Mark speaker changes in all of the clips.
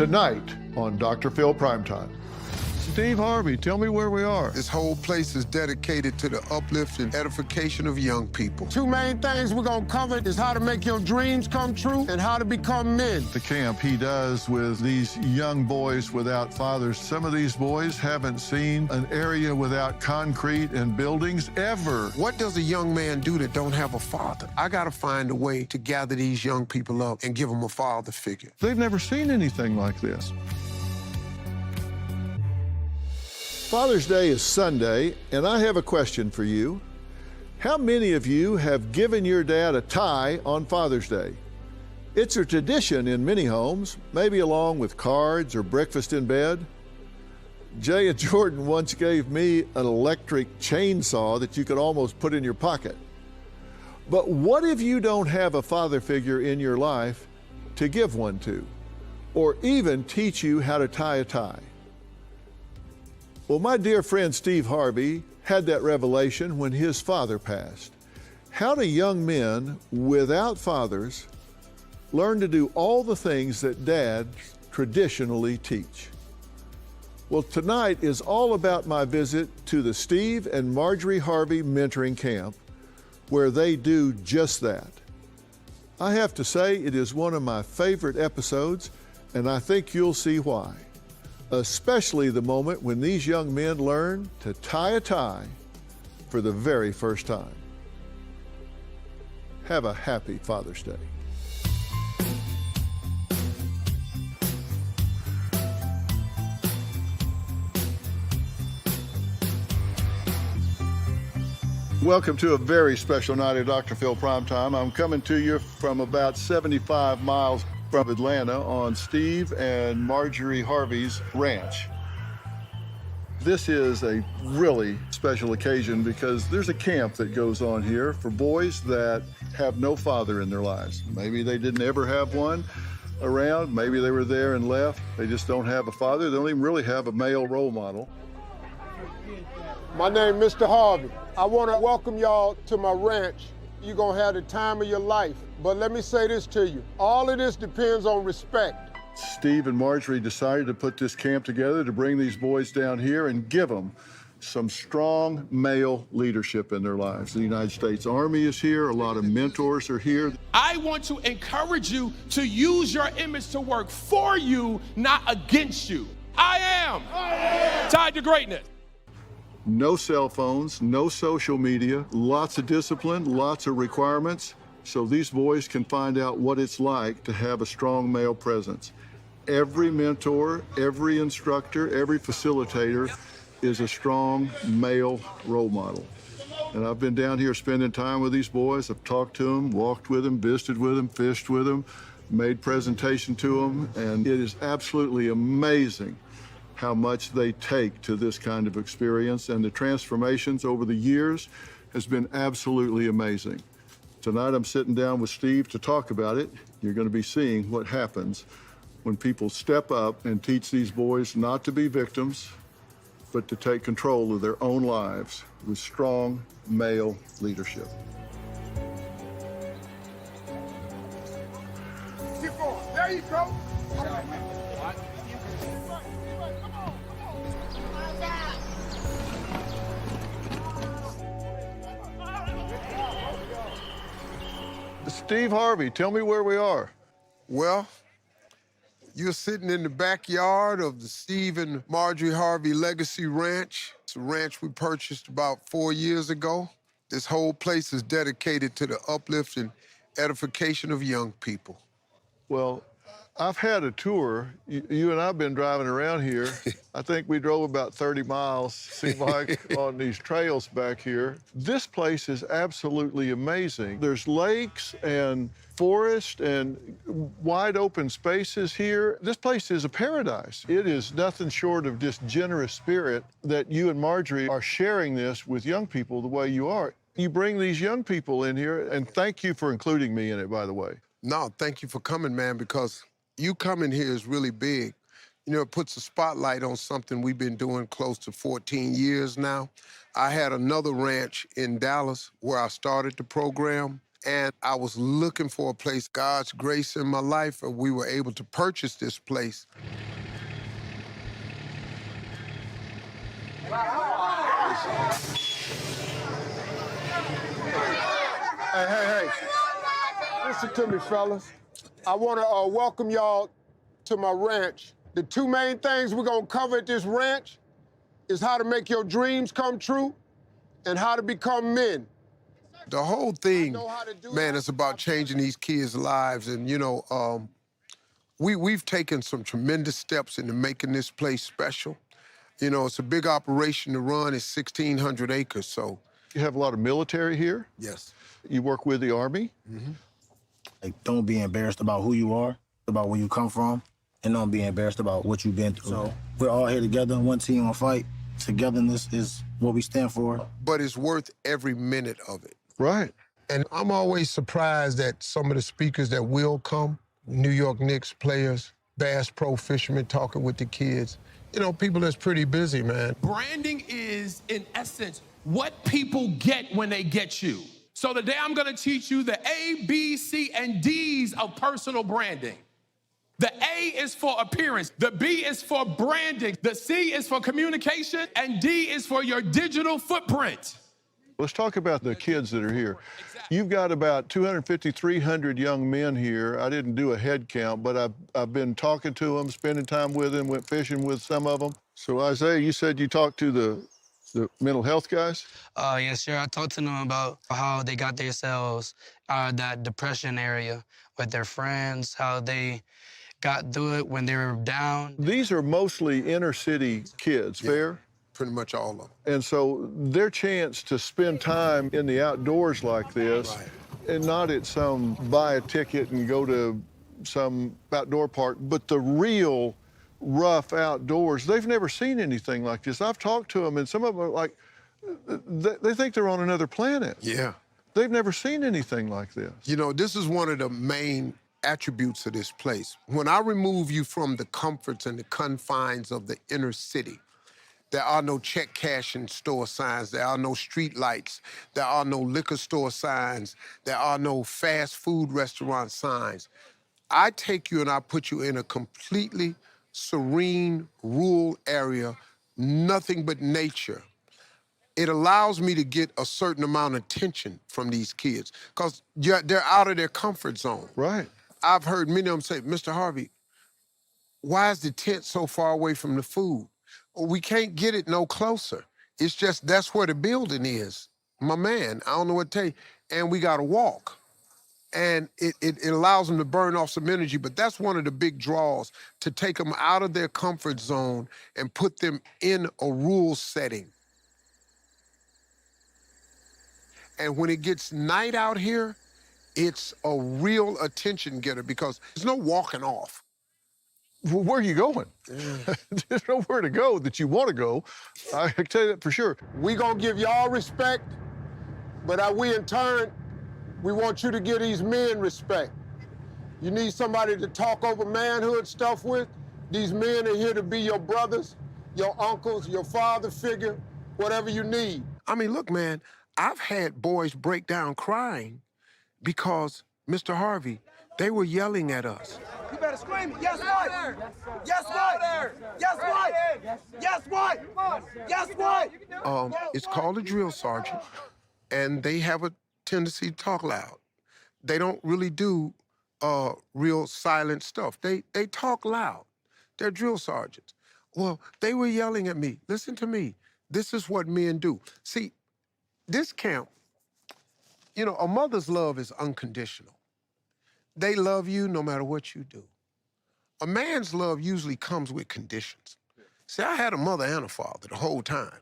Speaker 1: Tonight on Dr. Phil Primetime. Steve Harvey, tell me where we are.
Speaker 2: This whole place is dedicated to the uplift and edification of young people. Two main things we're gonna cover is how to make your dreams come true and how to become men.
Speaker 1: The camp he does with these young boys without fathers. Some of these boys haven't seen an area without concrete and buildings ever.
Speaker 2: What does a young man do that don't have a father? I gotta find a way to gather these young people up and give them a father figure.
Speaker 1: They've never seen anything like this. Father's Day is Sunday, and I have a question for you. How many of you have given your dad a tie on Father's Day? It's a tradition in many homes, maybe along with cards or breakfast in bed. Jay and Jordan once gave me an electric chainsaw that you could almost put in your pocket. But what if you don't have a father figure in your life to give one to, or even teach you how to tie a tie? Well, my dear friend Steve Harvey had that revelation when his father passed. How do young men without fathers learn to do all the things that dads traditionally teach? Well, tonight is all about my visit to the Steve and Marjorie Harvey Mentoring Camp, where they do just that. I have to say it is one of my favorite episodes, and I think you'll see why. Especially the moment when these young men learn to tie a tie for the very first time. Have a happy Father's Day. Welcome to a very special night at Dr. Phil Primetime. I'm coming to you from about 75 miles from Atlanta on Steve and Marjorie Harvey's ranch. This is a really special occasion because there's a camp that goes on here for boys that have no father in their lives. Maybe they didn't ever have one around, maybe they were there and left. They just don't have a father. They don't even really have a male role model.
Speaker 2: My name is Mr. Harvey. I want to welcome y'all to my ranch. You're going to have the time of your life. But let me say this to you. All of this depends on respect.
Speaker 1: Steve and Marjorie decided to put this camp together to bring these boys down here and give them some strong male leadership in their lives. The United States Army is here. A lot of mentors are here.
Speaker 3: I want to encourage you to use your image to work for you, not against you. I am tied to greatness.
Speaker 1: No cell phones, no social media, lots of discipline, lots of requirements, so these boys can find out what it's like to have a strong male presence. Every mentor, every instructor, every facilitator is a strong male role model. And I've been down here spending time with these boys. I've talked to them, walked with them, visited with them, fished with them, made presentation to them, and it is absolutely amazing how much they take to this kind of experience, and the transformations over the years has been absolutely amazing. Tonight I'm sitting down with Steve to talk about it. You're going to be seeing what happens when people step up and teach these boys not to be victims, but to take control of their own lives with strong male leadership.
Speaker 2: Keep going. There you go.
Speaker 1: Steve Harvey, tell me where we are.
Speaker 2: Well, you're sitting in the backyard of the Steve and Marjorie Harvey Legacy Ranch. It's a ranch we purchased about 4 years ago. This whole place is dedicated to the uplift and edification of young people.
Speaker 1: Well, I've had a tour. You and I have been driving around here. I think we drove about 30 miles, seemed like, on these trails back here. This place is absolutely amazing. There's lakes and forest and wide open spaces here. This place is a paradise. It is nothing short of just generous spirit that you and Marjorie are sharing this with young people the way you are. You bring these young people in here, and thank you for including me in it, by the way.
Speaker 2: No, thank you for coming, man, because you coming here is really big. You know, it puts a spotlight on something we've been doing close to 14 years now. I had another ranch in Dallas where I started the program. And I was looking for a place, God's grace in my life, and we were able to purchase this place. Hey. Listen to me, fellas. I want to welcome y'all to my ranch. The two main things we're going to cover at this ranch is how to make your dreams come true and how to become men. The whole thing, man, is about changing these kids' lives. And, you know, we've taken some tremendous steps into making this place special. You know, it's a big operation to run. It's 1,600 acres, so.
Speaker 1: You have a lot of military here?
Speaker 2: Yes.
Speaker 1: You work with the Army?
Speaker 2: Mm-hmm.
Speaker 4: Like, don't be embarrassed about who you are, about where you come from, and don't be embarrassed about what you've been through. So we're all here together, one team, one fight. Togetherness is what we stand for.
Speaker 2: But it's worth every minute of it.
Speaker 1: Right.
Speaker 2: And I'm always surprised that some of the speakers that will come, New York Knicks players, Bass Pro fishermen talking with the kids, you know, people that's pretty busy, man.
Speaker 3: Branding is, in essence, what people get when they get you. So today I'm gonna teach you the A, B, C, and D's of personal branding. The A is for appearance, the B is for branding, the C is for communication, and D is for your digital footprint.
Speaker 1: Let's talk about the kids that are here. You've got about 250, 300 young men here. I didn't do a head count, but I've been talking to them, spending time with them, went fishing with some of them. So Isaiah, you said you talked to the mental health guys?
Speaker 5: Yes, sir. I talked to them about how they got themselves out of that depression area with their friends, how they got through it when they were down.
Speaker 1: These are mostly inner city kids,
Speaker 2: Yeah.
Speaker 1: fair?
Speaker 2: Pretty much all of them.
Speaker 1: And so their chance to spend time in the outdoors like this, and not at some buy a ticket and go to some outdoor park, but the real rough outdoors, they've never seen anything like this. I've talked to them, and some of them are like, they think they're on another planet.
Speaker 2: Yeah.
Speaker 1: They've never seen anything like this.
Speaker 2: You know, this is one of the main attributes of this place. When I remove you from the comforts and the confines of the inner city, there are no check cashing store signs. There are no street lights. There are no liquor store signs. There are no fast food restaurant signs. I take you and I put you in a completely serene, rural area, nothing but nature. It allows me to get a certain amount of attention from these kids because they're out of their comfort zone.
Speaker 1: Right.
Speaker 2: I've heard many of them say, Mr. Harvey, why is the tent so far away from the food? We can't get it no closer. It's just that's where the building is. My man, I don't know what to tell you. And we got to walk. And it allows them to burn off some energy, but that's one of the big draws, to take them out of their comfort zone and put them in a rural setting. And when it gets night out here, it's a real attention getter because there's no walking off.
Speaker 1: Well, where are you going? There's nowhere to go that you want to go. I can tell you that for sure.
Speaker 2: We gonna give y'all respect, but we in turn, we want you to give these men respect. You need somebody to talk over manhood stuff with. These men are here to be your brothers, your uncles, your father figure, whatever you need. I mean, look, man, I've had boys break down crying because, Mr. Harvey, they were yelling at us.
Speaker 6: You better scream it. Yes, what? Yes, what? Yes, what? Yes, what? Yes, what?
Speaker 2: It's called a drill sergeant, and they have a tendency to talk loud. They don't really do real silent stuff. They talk loud. They're drill sergeants. Well, they were yelling at me. Listen to me. This is what men do. See, this camp, you know, a mother's love is unconditional. They love you no matter what you do. A man's love usually comes with conditions. See, I had a mother and a father the whole time.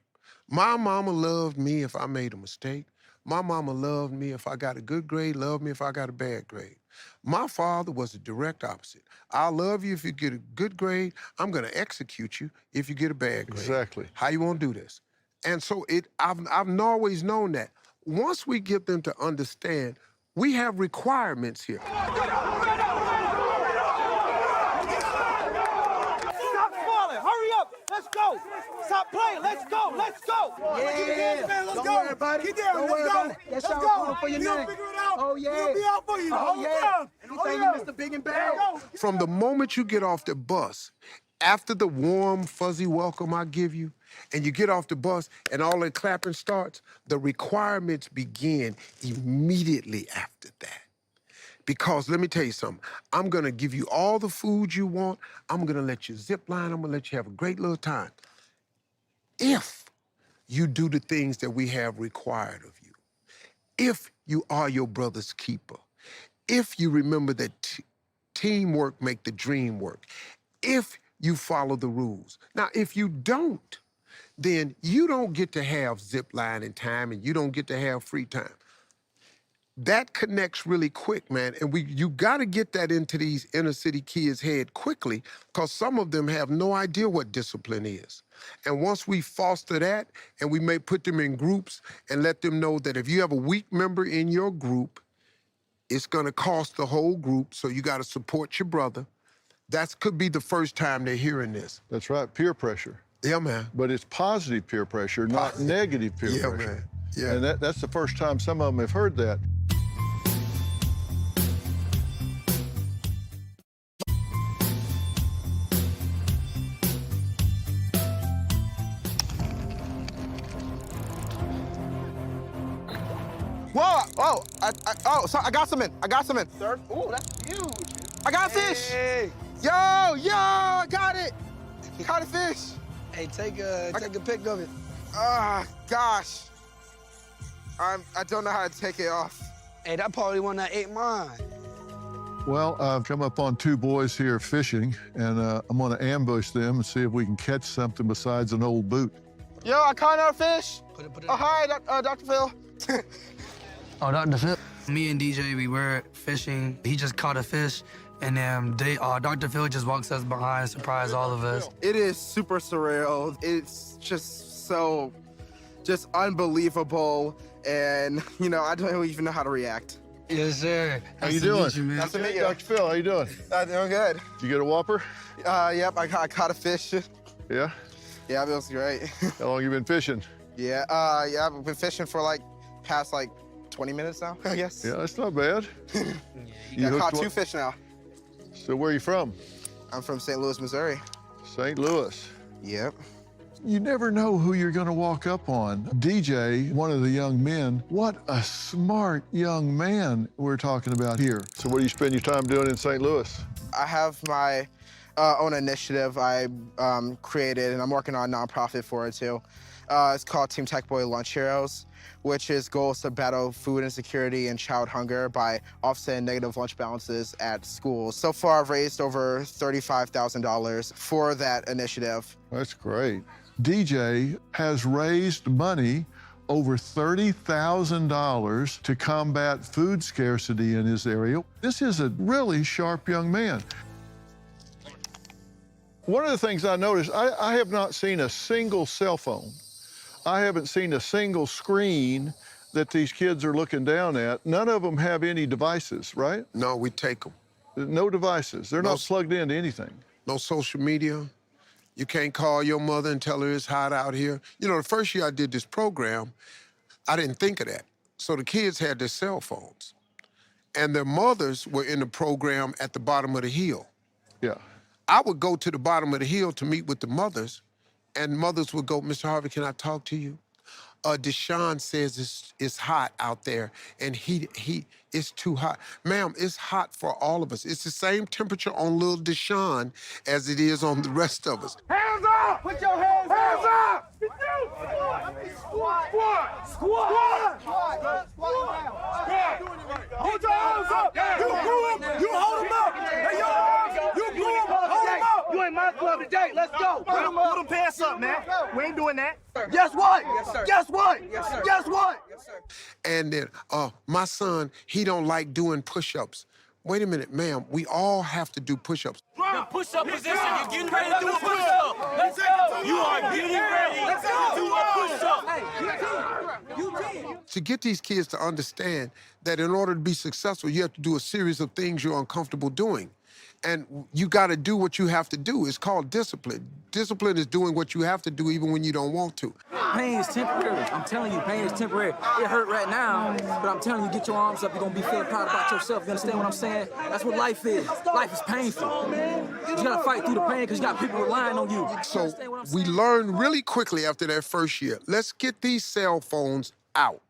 Speaker 2: My mama loved me if I made a mistake. My mama loved me if I got a good grade, loved me if I got a bad grade. My father was the direct opposite. I'll love you if you get a good grade. I'm gonna execute you if you get a bad grade.
Speaker 1: Exactly.
Speaker 2: How you wanna do this? And so I've always known that. Once we get them to understand, we have requirements here.
Speaker 6: Stop falling. Hurry up. Let's go. Stop playing. Let's go. Let's go. Yeah. Let's go. Buddy. Keep down. Let's go. Let's go. For your neck. Figure it out. Oh, yeah. He'll be out for you. Oh, yeah. Anything you missed a big and bad.
Speaker 2: From the moment you get off the bus, after the warm, fuzzy welcome I give you, and you get off the bus and all the clapping starts, the requirements begin immediately after that. Because let me tell you something, I'm gonna give you all the food you want, I'm gonna let you zip line, I'm gonna let you have a great little time. If you do the things that we have required of you, if you are your brother's keeper, if you remember that teamwork make the dream work, if you follow the rules. Now, if you don't, then you don't get to have zip lining time and you don't get to have free time. That connects really quick, man. And you gotta get that into these inner city kids' head quickly, because some of them have no idea what discipline is. And once we foster that, and we may put them in groups and let them know that if you have a weak member in your group, it's gonna cost the whole group, so you gotta support your brother. That could be the first time they're hearing this.
Speaker 1: That's right, peer pressure.
Speaker 2: Yeah, man.
Speaker 1: But it's positive peer pressure, not negative peer pressure.
Speaker 2: Man. Yeah.
Speaker 1: And that's the first time some of them have heard that.
Speaker 6: Whoa! So I got some in. Surf? Ooh, that's huge. I got fish.
Speaker 5: Hey.
Speaker 6: Yo, I got it. Caught a fish.
Speaker 5: Hey, take a pic of it.
Speaker 6: Gosh. I don't know how to take it off.
Speaker 5: Hey, that probably one that ate mine.
Speaker 1: Well, I've come up on two boys here fishing, and I'm gonna ambush them and see if we can catch something besides an old boot.
Speaker 6: Yo, I caught another fish.
Speaker 5: Put it.
Speaker 6: Oh, hi, Dr. Phil.
Speaker 5: Oh, Dr. Phil. Me and DJ, we were fishing. He just caught a fish, and then Dr. Phil just walks us behind, surprise all of us.
Speaker 6: It is super surreal. It's just unbelievable. And, I don't even know how to react.
Speaker 5: Yes, sir.
Speaker 1: How you doing?
Speaker 5: Nice to meet you, man.
Speaker 6: Nice to meet you.
Speaker 1: Dr. Phil, how you doing?
Speaker 6: Doing good.
Speaker 1: Did you get a whopper?
Speaker 6: Yep, I caught a fish.
Speaker 1: Yeah?
Speaker 6: Yeah, it was great.
Speaker 1: How long you been fishing?
Speaker 6: Yeah, I've been fishing for past 20 minutes now, I guess.
Speaker 1: Yeah, that's not bad.
Speaker 6: I caught two fish now.
Speaker 1: So where are you from?
Speaker 6: I'm from St. Louis, Missouri.
Speaker 1: St. Louis.
Speaker 6: Yep.
Speaker 1: You never know who you're gonna walk up on. DJ, one of the young men, what a smart young man we're talking about here. So what do you spend your time doing in St. Louis?
Speaker 6: I have my own initiative I created, and I'm working on a nonprofit for it too. It's called Team Tech Boy Lunch Heroes, which is goals to battle food insecurity and child hunger by offsetting negative lunch balances at schools. So far, I've raised over $35,000 for that initiative.
Speaker 1: That's great. DJ has raised money over $30,000 to combat food scarcity in his area. This is a really sharp young man. One of the things I noticed, I have not seen a single cell phone. I haven't seen a single screen that these kids are looking down at. None of them have any devices, right?
Speaker 2: No, we take them.
Speaker 1: No devices. They're not plugged into anything.
Speaker 2: No social media. You can't call your mother and tell her it's hot out here. The first year I did this program, I didn't think of that. So the kids had their cell phones. And their mothers were in the program at the bottom of the hill.
Speaker 1: Yeah.
Speaker 2: I would go to the bottom of the hill to meet with the mothers, and mothers would go, Mr. Harvey, can I talk to you? Deshaun says it's hot out there, and it's too hot. Ma'am, it's hot for all of us. It's the same temperature on little Deshaun as it is on the rest of us.
Speaker 6: Hands up! Put your hands up! Squat! Hold your arms up! You grew up! You hold them up! Hey, your arms! You grew up! Hold them up! You ain't my club today. Let's go! Put them pants up, man. We ain't doing that. Guess what? Yes, sir. Guess what? Yes, sir. Guess what? Yes, sir.
Speaker 2: And then, my son, he don't like doing push-ups. Wait a minute, ma'am, we all have to do push-ups.
Speaker 7: The push-up position, you're getting ready to do a push-up. Let's go. You are getting ready to do a push-up.
Speaker 2: To get these kids to understand that in order to be successful, you have to do a series of things you're uncomfortable doing. And you got to do what you have to do. It's called discipline. Discipline is doing what you have to do even when you don't want to.
Speaker 7: Pain is temporary. I'm telling you, pain is temporary. It hurt right now, but I'm telling you, get your arms up. You're going to be feeling proud about yourself. You understand what I'm saying? That's what life is. Life is painful. You got to fight through the pain because you got people relying on you.
Speaker 2: So we learned really quickly after that first year, let's get these cell phones out.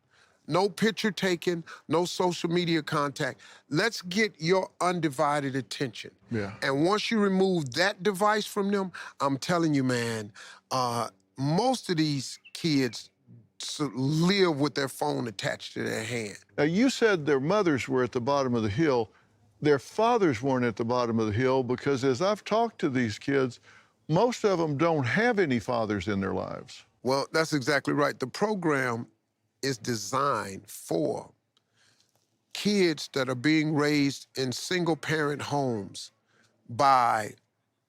Speaker 2: No picture taking, no social media contact. Let's get your undivided attention.
Speaker 1: Yeah.
Speaker 2: And once you remove that device from them, I'm telling you, man, most of these kids live with their phone attached to their hand.
Speaker 1: Now, you said their mothers were at the bottom of the hill. Their fathers weren't at the bottom of the hill because as I've talked to these kids, most of them don't have any fathers in their lives.
Speaker 2: Well, that's exactly right. The program is designed for kids that are being raised in single-parent homes by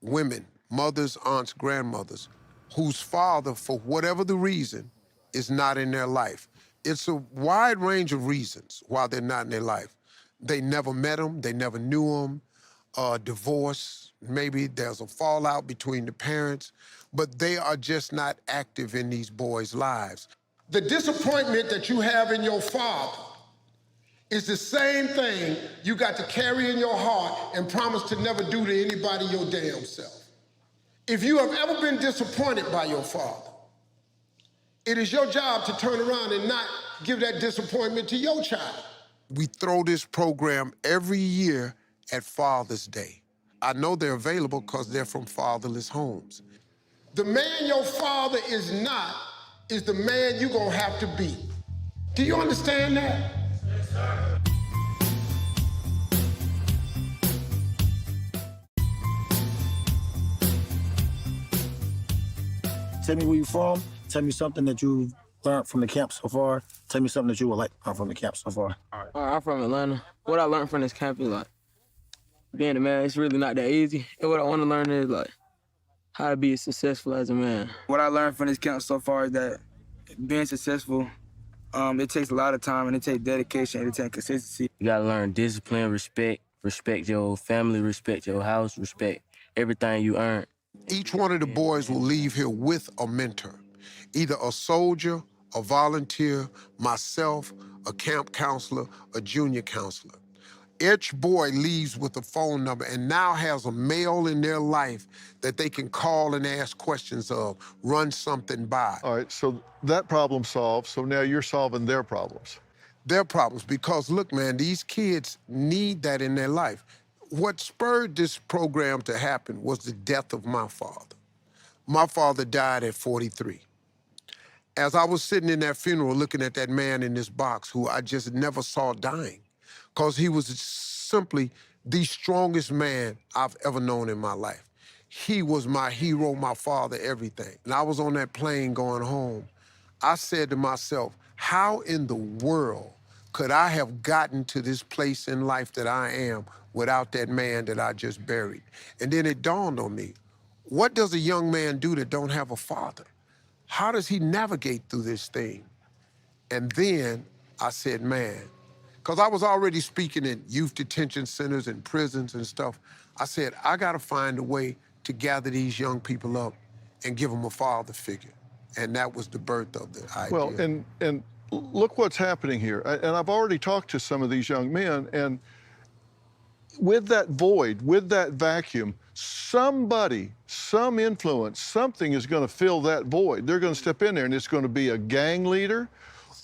Speaker 2: women, mothers, aunts, grandmothers, whose father, for whatever the reason, is not in their life. It's a wide range of reasons why they're not in their life. They never met them, they never knew them, divorce, maybe there's a fallout between the parents, but they are just not active in these boys' lives. The disappointment that you have in your father is the same thing you got to carry in your heart and promise to never do to anybody your damn self. If you have ever been disappointed by your father, it is your job to turn around and not give that disappointment to your child. We throw this program every year at Father's Day. I know they're available because they're from fatherless homes. The man your father is not is the man you're gonna have to be. Do you understand that? Yes, sir.
Speaker 4: Tell me where you're from. Tell me something that you've learned from the camp so far. Tell me something that you would like from the camp so far.
Speaker 8: All right, I'm from Atlanta. What I learned from this camp is like, being a man, it's really not that easy. And what I want to learn is like, how to be successful as a man.
Speaker 9: What I learned from this camp so far is that being successful, it takes a lot of time and it takes dedication and it takes consistency.
Speaker 10: You gotta learn discipline, respect your family, respect your house, respect everything you earn.
Speaker 2: Each one of the boys will leave here with a mentor, either a soldier, a volunteer, myself, a camp counselor, a junior counselor. Each boy leaves with a phone number and now has a male in their life that they can call and ask questions of, run something by.
Speaker 1: All right, so that problem solved, so now you're solving their problems.
Speaker 2: Their problems, because look, man, these kids need that in their life. What spurred this program to happen was the death of my father. My father died at 43. As I was sitting in that funeral looking at that man in this box who I just never saw dying, because he was simply the strongest man I've ever known in my life. He was my hero, my father, everything. And I was on that plane going home. I said to myself, how in the world could I have gotten to this place in life that I am without that man that I just buried? And then it dawned on me, what does a young man do that don't have a father? How does he navigate through this thing? And then I said, man, because I was already speaking in youth detention centers and prisons and stuff. I said, I got to find a way to gather these young people up and give them a father figure. And that was the birth of the idea.
Speaker 1: Well, and look what's happening here. And I've already talked to some of these young men, and with that void, with that vacuum, somebody, some influence, something is going to fill that void. They're going to step in there, and it's going to be a gang leader,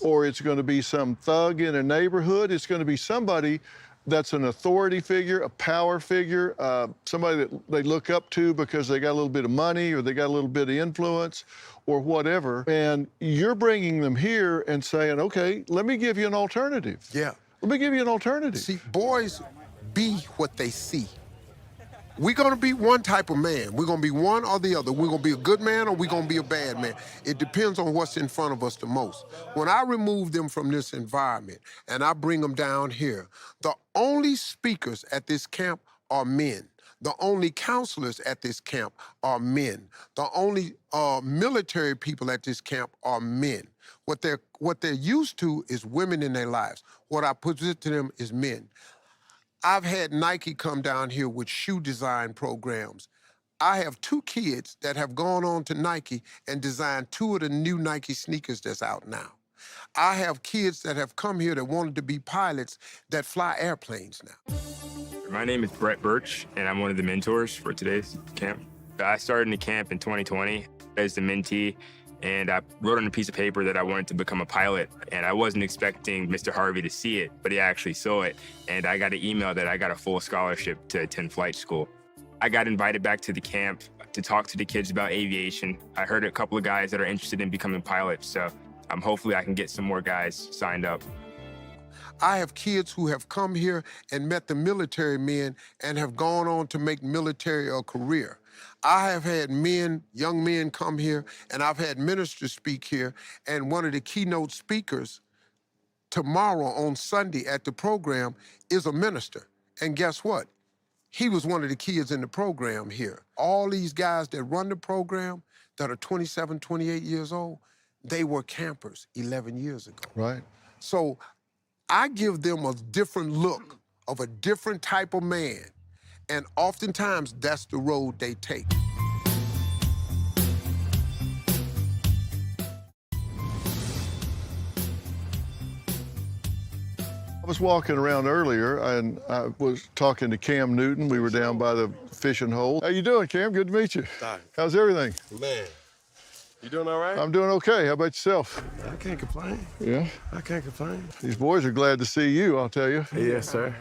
Speaker 1: or it's going to be some thug in a neighborhood. It's going to be somebody that's an authority figure, a power figure, somebody that they look up to because they got a little bit of money or they got a little bit of influence or whatever. And you're bringing them here and saying, okay, let me give you an alternative.
Speaker 2: Yeah.
Speaker 1: Let me give you an alternative.
Speaker 2: See, boys be what they see. We're gonna be one type of man. We're gonna be one or the other. We're gonna be a good man or we're gonna be a bad man. It depends on what's in front of us the most. When I remove them from this environment and I bring them down here, the only speakers at this camp are men. The only counselors at this camp are men. The only military people at this camp are men. What they're used to is women in their lives. What I present to them is men. I've had Nike come down here with shoe design programs. I have 2 kids that have gone on to Nike and designed 2 of the new Nike sneakers that's out now. I have kids that have come here that wanted to be pilots that fly airplanes now.
Speaker 11: My name is Brett Birch, and I'm one of the mentors for today's camp. I started in the camp in 2020 as the mentee, and I wrote on a piece of paper that I wanted to become a pilot, and I wasn't expecting Mr. Harvey to see it, but he actually saw it, and I got an email that I got a full scholarship to attend flight school. I got invited back to the camp to talk to the kids about aviation. I heard a couple of guys that are interested in becoming pilots, so hopefully I can get some more guys signed up.
Speaker 2: I have kids who have come here and met the military men and have gone on to make military a career. I have had men, young men come here, and I've had ministers speak here, and one of the keynote speakers tomorrow on Sunday at the program is a minister. And guess what? He was one of the kids in the program here. All these guys that run the program that are 27, 28 years old, they were campers 11 years ago.
Speaker 1: Right.
Speaker 2: So I give them a different look of a different type of man, and oftentimes that's the road they take.
Speaker 1: I was walking around earlier, and I was talking to Cam Newton. We were down by the fishing hole. How you doing, Cam? Good to meet you.
Speaker 12: Hi.
Speaker 1: How's everything?
Speaker 12: Man, you doing all right?
Speaker 1: I'm doing okay. How about yourself?
Speaker 12: I can't complain.
Speaker 1: Yeah?
Speaker 12: I can't complain.
Speaker 1: These boys are glad to see you, I'll tell you.
Speaker 12: Yes, sir.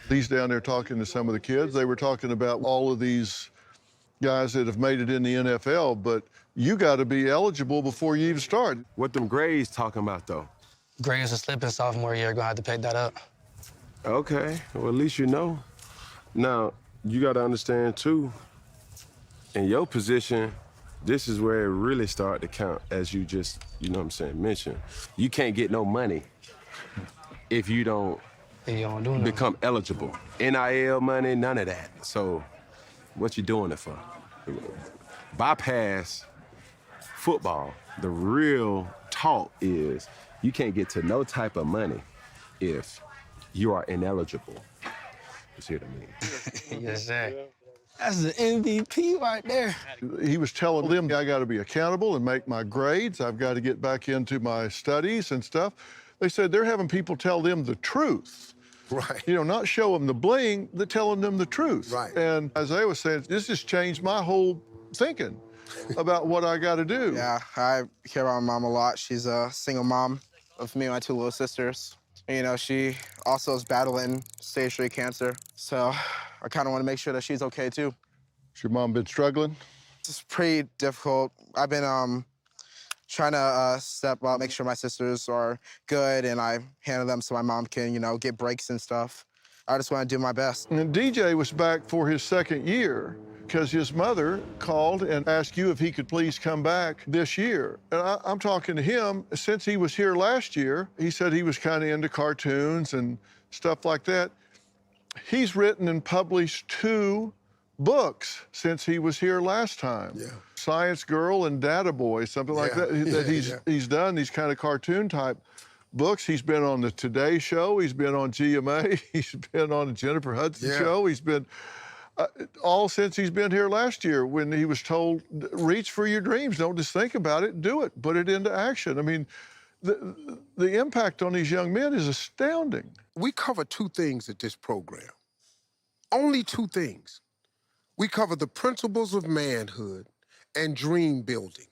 Speaker 1: He's down there talking to some of the kids. They were talking about all of these guys that have made it in the NFL, but you got to be eligible before you even start.
Speaker 12: What them grades talking about, though?
Speaker 5: Grades are slipping sophomore year. Gonna have to pick that up.
Speaker 12: Okay, well, at least you know. Now, you got to understand, too, in your position, this is where it really start to count, as you just, you know what I'm saying, mentioned. You can't get no money if you don't become eligible. NIL money, none of that. So what you doing it for? Bypass football. The real talk is you can't get to no type of money if you are ineligible. You see what I mean?
Speaker 5: Yes, sir. That's the MVP right there.
Speaker 1: He was telling them, I got to be accountable and make my grades. I've got to get back into my studies and stuff. They said they're having people tell them the truth.
Speaker 2: Right.
Speaker 1: You know, not show them the bling, they're telling them the truth.
Speaker 2: Right.
Speaker 1: And as I was saying, this just changed my whole thinking about what I got to do.
Speaker 6: Yeah, I care about my mom a lot. She's a single mom of me and my 2 little sisters. You know, she also is battling stage 3 cancer. So I kind of want to make sure that she's okay, too.
Speaker 1: Has your mom been struggling?
Speaker 6: It's pretty difficult. I've been trying to step up, make sure my sisters are good, and I handle them so my mom can, you know, get breaks and stuff. I just want to do my best.
Speaker 1: And DJ was back for his 2nd year because his mother called and asked you if he could please come back this year. And I'm talking to him, since he was here last year, he said he was kind of into cartoons and stuff like that. He's written and published 2 books since he was here last time.
Speaker 2: Yeah.
Speaker 1: Science Girl and Data Boy, something like that. He's done these kind of cartoon type books. He's been on the Today Show. He's been on GMA. He's been on the Jennifer Hudson Show. He's been all since he's been here last year when he was told, reach for your dreams. Don't just think about it, do it, put it into action. I mean, the impact on these young men is astounding.
Speaker 2: We cover 2 things at this program. Only 2 things. We cover the principles of manhood and dream building.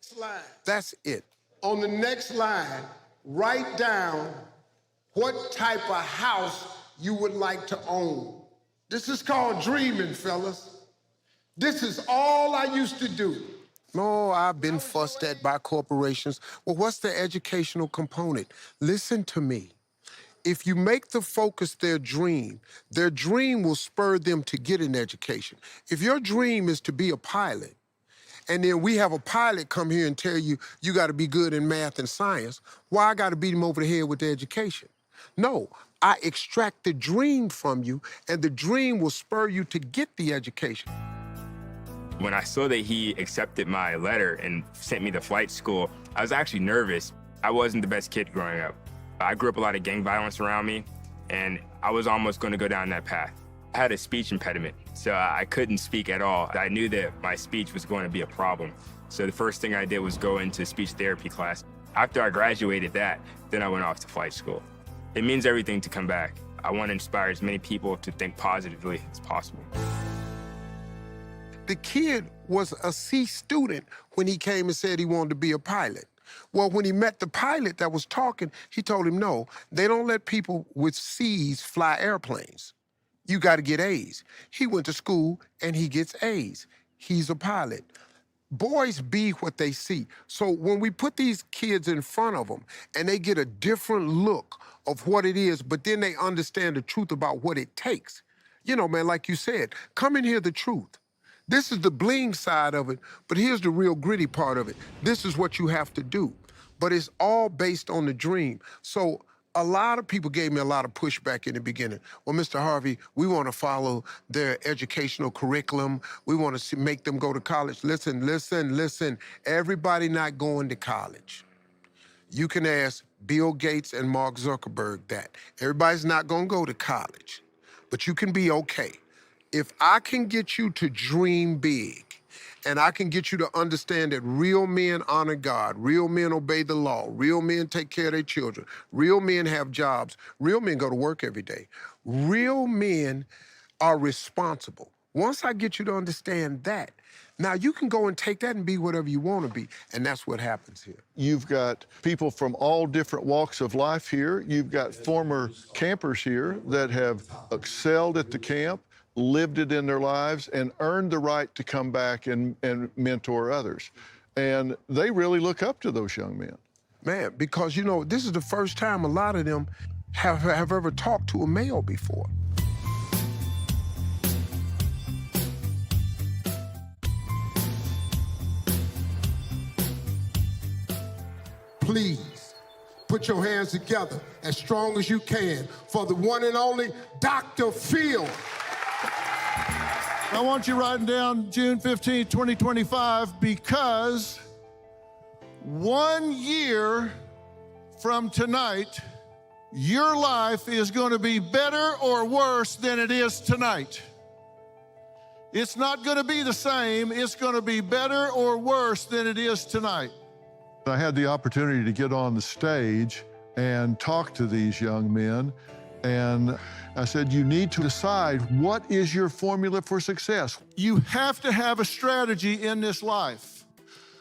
Speaker 2: That's it. On the next line, write down what type of house you would like to own. This is called dreaming, fellas. This is all I used to do. No, I've been fussed at by corporations. Well, what's the educational component? Listen to me. If you make the focus their dream will spur them to get an education. If your dream is to be a pilot, and then we have a pilot come here and tell you, you got to be good in math and science, why I got to beat him over the head with the education? No, I extract the dream from you, and the dream will spur you to get the education.
Speaker 11: When I saw that he accepted my letter and sent me to flight school, I was actually nervous. I wasn't the best kid growing up. I grew up a lot of gang violence around me, and I was almost going to go down that path. I had a speech impediment, so I couldn't speak at all. I knew that my speech was going to be a problem. So the first thing I did was go into speech therapy class. After I graduated that, then I went off to flight school. It means everything to come back. I want to inspire as many people to think positively as possible.
Speaker 2: The kid was a C student when he came and said he wanted to be a pilot. Well, when he met the pilot that was talking, he told him, no, they don't let people with C's fly airplanes. You got to get A's. He went to school and he gets A's. He's a pilot. Boys be what they see. So when we put these kids in front of them and they get a different look of what it is, but then they understand the truth about what it takes. You know, man, like you said, come and hear the truth. This is the bling side of it, but here's the real gritty part of it. This is what you have to do. But it's all based on the dream. So a lot of people gave me a lot of pushback in the beginning. Well, Mr. Harvey, we want to follow their educational curriculum. We want to make them go to college. Listen, listen, listen. Everybody not going to college. You can ask Bill Gates and Mark Zuckerberg that. Everybody's not going to go to college, but you can be okay. If I can get you to dream big, and I can get you to understand that real men honor God, real men obey the law, real men take care of their children, real men have jobs, real men go to work every day, real men are responsible. Once I get you to understand that, now you can go and take that and be whatever you want to be, and that's what happens here.
Speaker 1: You've got people from all different walks of life here. You've got former campers here that have excelled at the camp, lived it in their lives, and earned the right to come back and mentor others. And they really look up to those young men.
Speaker 2: Man, because, you know, this is the first time a lot of them have ever talked to a male before. Please, put your hands together as strong as you can for the one and only Dr. Phil.
Speaker 1: I want you writing down June 15, 2025, because 1 year from tonight, your life is going to be better or worse than it is tonight. It's not going to be the same. It's going to be better or worse than it is tonight. I had the opportunity to get on the stage and talk to these young men, and I said, you need to decide what is your formula for success. You have to have a strategy in this life.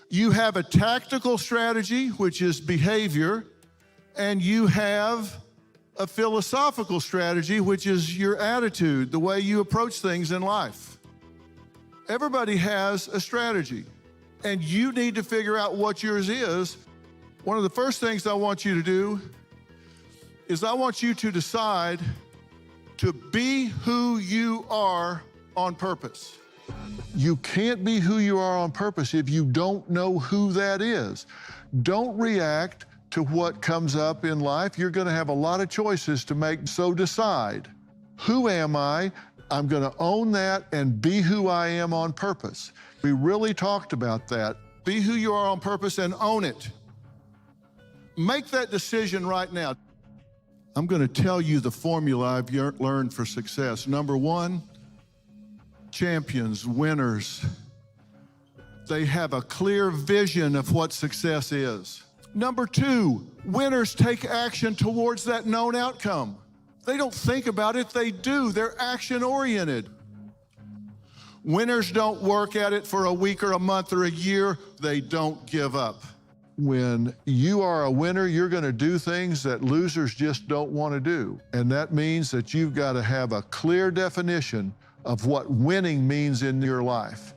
Speaker 1: You have a tactical strategy, which is behavior, and you have a philosophical strategy, which is your attitude, the way you approach things in life. Everybody has a strategy, and you need to figure out what yours is. One of the first things I want you to do is I want you to decide to be who you are on purpose. You can't be who you are on purpose if you don't know who that is. Don't react to what comes up in life. You're going to have a lot of choices to make, so decide. Who am I? I'm going to own that and be who I am on purpose. We really talked about that. Be who you are on purpose and own it. Make that decision right now. I'm going to tell you the formula I've learned for success. Number one, champions, winners, they have a clear vision of what success is. Number two, winners take action towards that known outcome. They don't think about it, they do. They're action-oriented. Winners don't work at it for a week or a month or a year. They don't give up. When you are a winner, you're going to do things that losers just don't want to do. And that means that you've got to have a clear definition of what winning means in your life.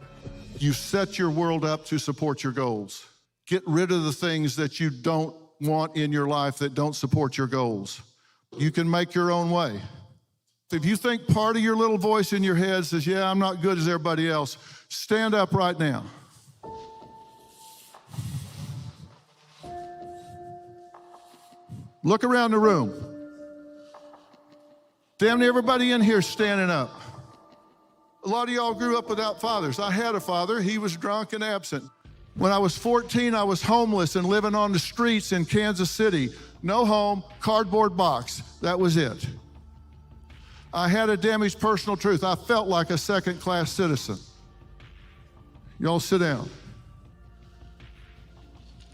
Speaker 1: You set your world up to support your goals. Get rid of the things that you don't want in your life that don't support your goals. You can make your own way. If you think part of your little voice in your head says, yeah, I'm not good as everybody else, stand up right now. Look around the room. Damn near everybody in here standing up. A lot of y'all grew up without fathers. I had a father. He was drunk and absent. When I was 14, I was homeless and living on the streets in Kansas City. No home, cardboard box. That was it. I had a damaged personal truth. I felt like a second-class citizen. Y'all sit down.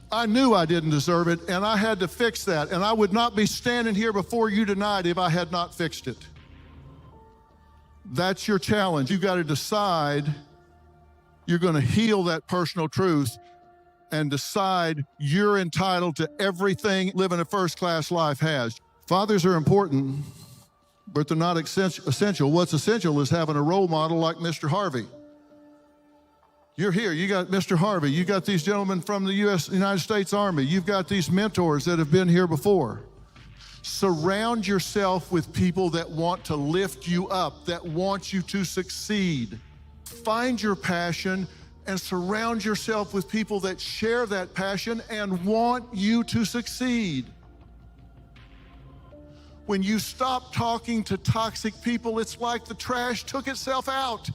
Speaker 1: I knew I didn't deserve it, and I had to fix that, and I would not be standing here before you tonight if I had not fixed it. That's your challenge. You got to decide you're going to heal that personal truth and decide you're entitled to everything living a first-class life has. Fathers are important, but they're not essential. What's essential is having a role model like Mr. Harvey. You're here, you got Mr. Harvey, you got these gentlemen from the United States Army, you've got these mentors that have been here before. Surround yourself with people that want to lift you up, that want you to succeed. Find your passion and surround yourself with people that share that passion and want you to succeed. When you stop talking to toxic people, it's like the trash took itself out.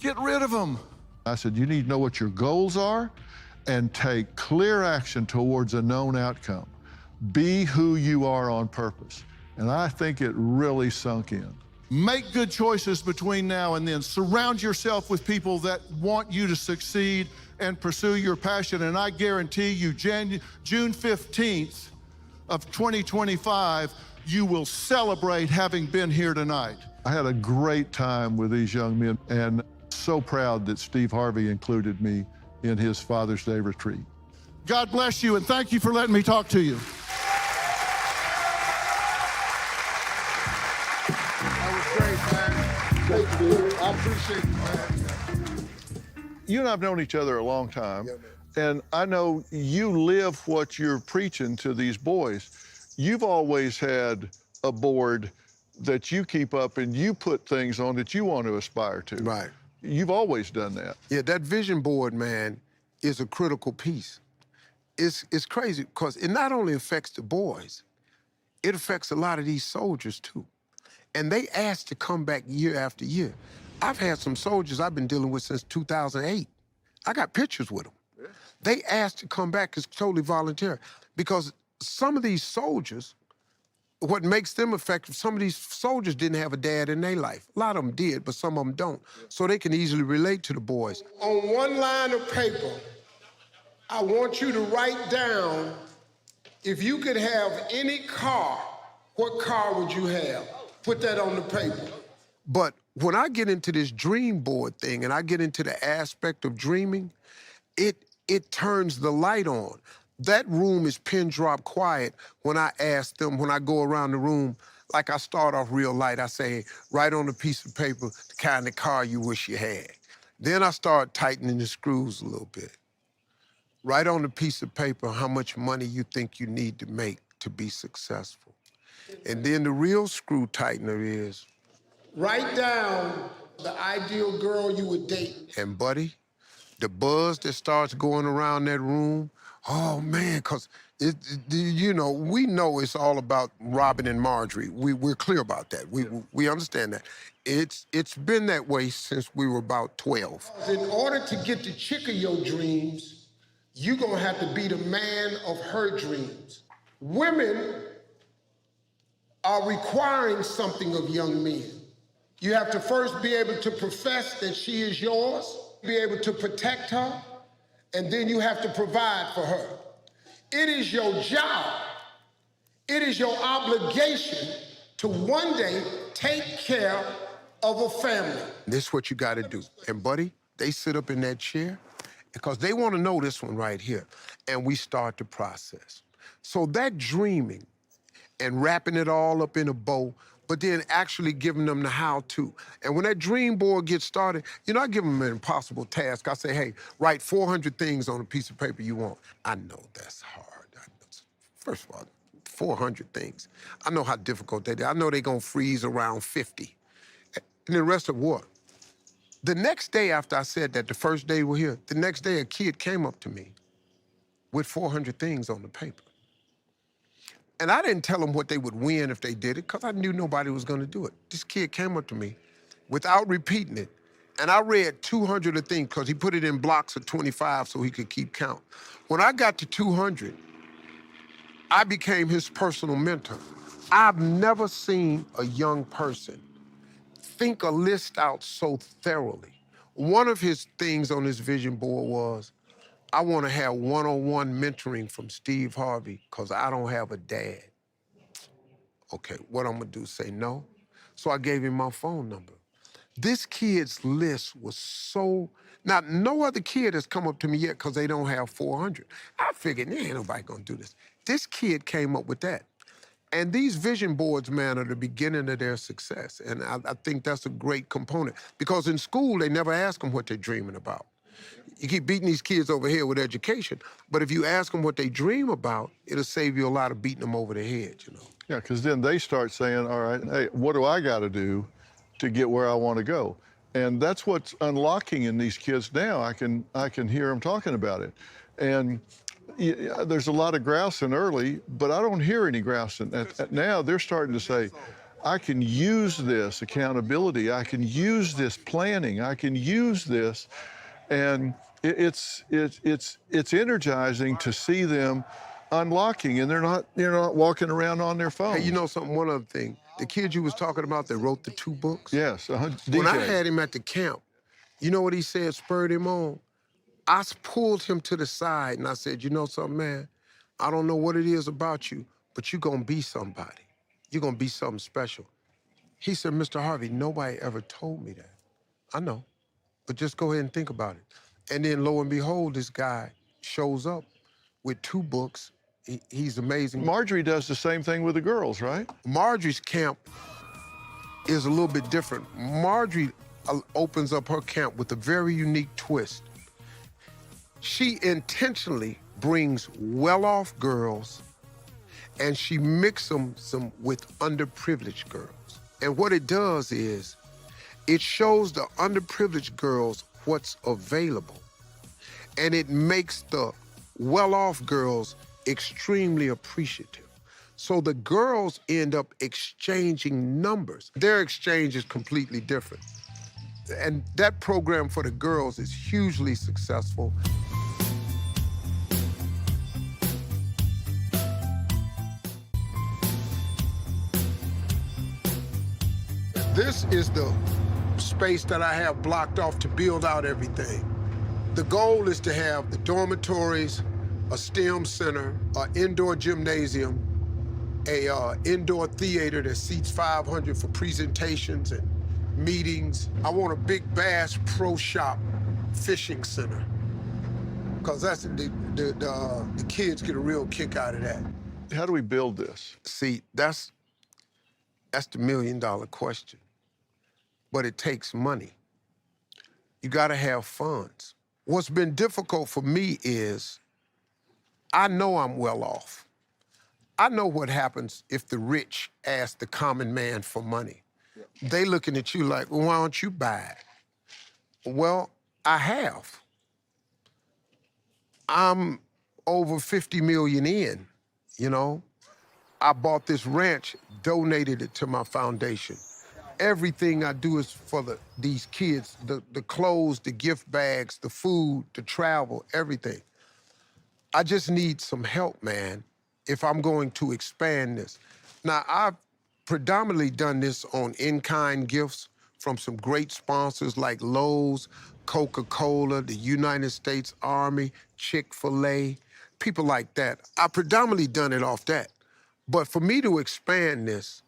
Speaker 1: Get rid of them. I said, you need to know what your goals are and take clear action towards a known outcome. Be who you are on purpose. And I think it really sunk in. Make good choices between now and then. Surround yourself with people that want you to succeed and pursue your passion. And I guarantee you, June 15th of 2025, you will celebrate having been here tonight. I had a great time with these young men, and so proud that Steve Harvey included me in his Father's Day retreat. God bless you, and thank you for letting me talk to you.
Speaker 2: Thank you, dude. I appreciate it, man.
Speaker 1: You and I have known each other a long time, and I know you live what you're preaching to these boys. You've always had a board that you keep up and you put things on that you want to aspire to.
Speaker 2: Right.
Speaker 1: You've always done that.
Speaker 2: Yeah, that vision board, man, is a critical piece. It's crazy because it not only affects the boys, it affects a lot of these soldiers too. And they ask to come back year after year. I've had some soldiers I've been dealing with since 2008. I got pictures with them. Yeah. They asked to come back is totally voluntary because some of these soldiers, what makes them effective, some of these soldiers didn't have a dad in their life. A lot of them did, but some of them don't. Yeah. So they can easily relate to the boys. On one line of paper, I want you to write down, if you could have any car, what car would you have? Put that on the paper. But when I get into this dream board thing and I get into the aspect of dreaming, it turns the light on. That room is pin drop quiet when I ask them, when I go around the room, like I start off real light, I say, write on a piece of paper the kind of car you wish you had. Then I start tightening the screws a little bit. Write on a piece of paper how much money you think you need to make to be successful. And then the real screw tightener is, write down the ideal girl you would date. And buddy, the buzz that starts going around that room, oh man, because you know, we know it's all about Robin and Marjorie. We're clear about that. We understand that. It's been that way since we were about 12. In order to get the chick of your dreams, you're gonna have to be the man of her dreams. Women are requiring something of young men. You have to first be able to profess that she is yours, be able to protect her, and then you have to provide for her. It is your job, it is your obligation to one day take care of a family. This is what you gotta do. And buddy, they sit up in that chair because they wanna know this one right here. And we start the process. So that dreaming, and wrapping it all up in a bow, but then actually giving them the how-to. And when that dream board gets started, you know, I give them an impossible task. I say, hey, write 400 things on a piece of paper you want. I know that's hard. First of all, 400 things. I know how difficult that is. I know they're gonna freeze around 50. And the rest of what? The next day after I said that, the first day we're here, the next day a kid came up to me with 400 things on the paper. And I didn't tell them what they would win if they did it, because I knew nobody was gonna do it. This kid came up to me without repeating it, and I read 200 of things, because he put it in blocks of 25 so he could keep count. When I got to 200, I became his personal mentor. I've never seen a young person think a list out so thoroughly. One of his things on his vision board was, I want to have one-on-one mentoring from Steve Harvey because I don't have a dad. Okay, what I'm gonna do, say no? So I gave him my phone number. This kid's list was so, now no other kid has come up to me yet because they don't have 400. I figured, ain't nobody gonna do this. This kid came up with that. And these vision boards, man, are the beginning of their success. And I think that's a great component because in school, they never ask them what they're dreaming about. You keep beating these kids over here with education, but if you ask them what they dream about, it'll save you a lot of beating them over the head, you know?
Speaker 1: Yeah, because then they start saying, all right, hey, what do I got to do to get where I want to go? And that's what's unlocking in these kids now. I can hear them talking about it. And there's a lot of grousing early, but I don't hear any grousing. Now they're starting to say, I can use this accountability. I can use this planning. I can use this. And it's energizing to see them unlocking, and they're not walking around on their phones.
Speaker 2: Hey, you know something? One other thing. The kid you was talking about that wrote the 2 books?
Speaker 1: Yes,
Speaker 2: When I had him at the camp, you know what he said spurred him on? I pulled him to the side and I said, you know something, man? I don't know what it is about you, but you're gonna be somebody. You're gonna be something special. He said, Mr. Harvey, nobody ever told me that. I know, but just go ahead and think about it. And then lo and behold, this guy shows up with 2 books. He's amazing.
Speaker 1: Marjorie does the same thing with the girls, right?
Speaker 2: Marjorie's camp is a little bit different. Marjorie opens up her camp with a very unique twist. She intentionally brings well-off girls and she mixes them with underprivileged girls. And what it does is it shows the underprivileged girls what's available. And it makes the well-off girls extremely appreciative. So the girls end up exchanging numbers. Their exchange is completely different. And that program for the girls is hugely successful. This is the space that I have blocked off to build out everything. The goal is to have the dormitories, a STEM center, an indoor gymnasium, a indoor theater that seats 500 for presentations and meetings. I want a big bass pro shop fishing center, because that's the kids get a real kick out of that.
Speaker 1: How do we build this?
Speaker 2: See, that's the $1 million question. But it takes money. You gotta have funds. What's been difficult for me is I know I'm well off. I know what happens if the rich ask the common man for money. They looking at you like, well, why don't you buy it? Well, I have. I'm over 50 million in, you know? I bought this ranch, donated it to my foundation. Everything I do is for these kids, the clothes, the gift bags, the food, the travel, everything. I just need some help, man, if I'm going to expand this. Now, I've predominantly done this on in-kind gifts from some great sponsors like Lowe's, Coca-Cola, the United States Army, Chick-fil-A, people like that. I predominantly done it off that. But for me to expand this,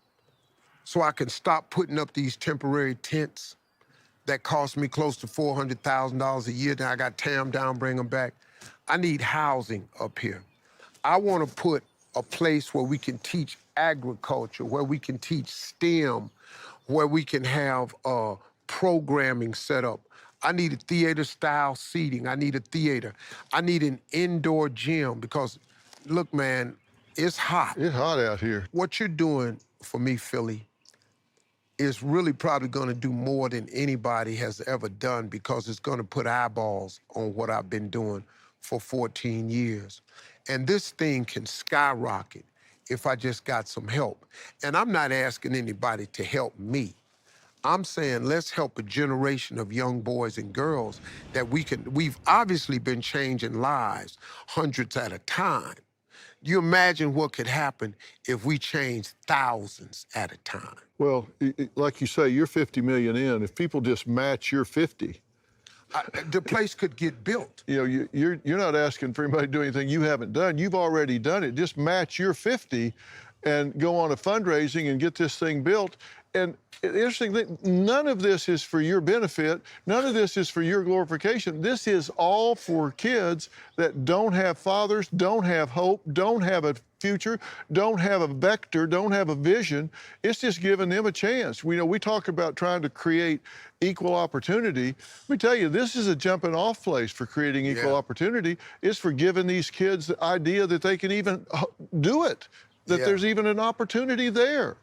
Speaker 2: so I can stop putting up these temporary tents that cost me close to $400,000 a year. Then I got to tear them down, bring them back. I need housing up here. I want to put a place where we can teach agriculture, where we can teach STEM, where we can have programming set up. I need a theater-style seating. I need a theater. I need an indoor gym because, look, man, it's hot.
Speaker 1: It's hot out here.
Speaker 2: What you're doing for me, Philly, is really probably gonna do more than anybody has ever done because it's gonna put eyeballs on what I've been doing for 14 years. And this thing can skyrocket if I just got some help. And I'm not asking anybody to help me. I'm saying let's help a generation of young boys and girls that we've obviously been changing lives hundreds at a time. You imagine what could happen if we changed thousands at a time.
Speaker 1: Well, like you say, you're 50 million in. If people just match your 50,
Speaker 2: the place could get built.
Speaker 1: You know, you're not asking for anybody to do anything you haven't done. You've already done it. Just match your 50 and go on a fundraising and get this thing built. And the interesting thing, none of this is for your benefit. None of this is for your glorification. This is all for kids that don't have fathers, don't have hope, don't have a future, don't have a vector, don't have a vision. It's just giving them a chance. We talk about trying to create equal opportunity. Let me tell you, this is a jumping off place for creating equal opportunity. It's for giving these kids the idea that they can even do it, that there's even an opportunity there.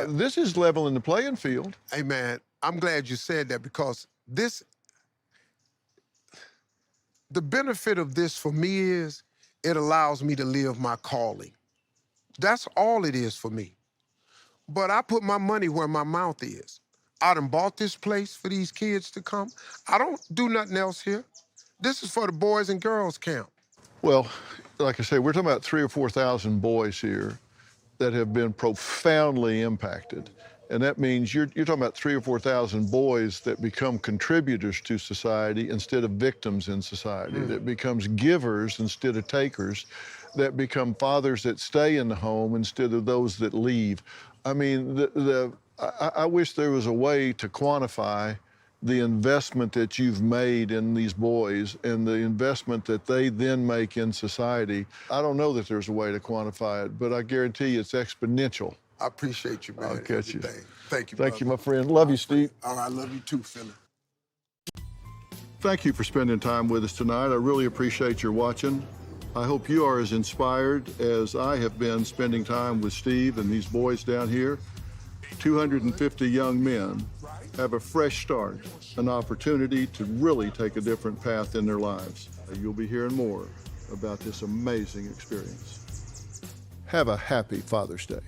Speaker 1: This is leveling the playing field.
Speaker 2: Hey, man, I'm glad you said that because the benefit of this for me is it allows me to live my calling. That's all it is for me. But I put my money where my mouth is. I done bought this place for these kids to come. I don't do nothing else here. This is for the boys and girls camp.
Speaker 1: Well, like I say, we're talking about 3,000 or 4,000 boys here that have been profoundly impacted. And that means you're talking about 3,000 or 4,000 boys that become contributors to society instead of victims in society, that becomes givers instead of takers, that become fathers that stay in the home instead of those that leave. I mean, I wish there was a way to quantify the investment that you've made in these boys and the investment that they then make in society. I don't know that there's a way to quantify it, but I guarantee you it's exponential.
Speaker 2: I appreciate you, man.
Speaker 1: I'll catch you.
Speaker 2: Thank you,
Speaker 1: Thank you, my friend. Love you, Steve.
Speaker 2: All right, I love you too, Philly.
Speaker 1: Thank you for spending time with us tonight. I really appreciate your watching. I hope you are as inspired as I have been spending time with Steve and these boys down here. 250 young men have a fresh start, an opportunity to really take a different path in their lives. You'll be hearing more about this amazing experience. Have a happy Father's Day.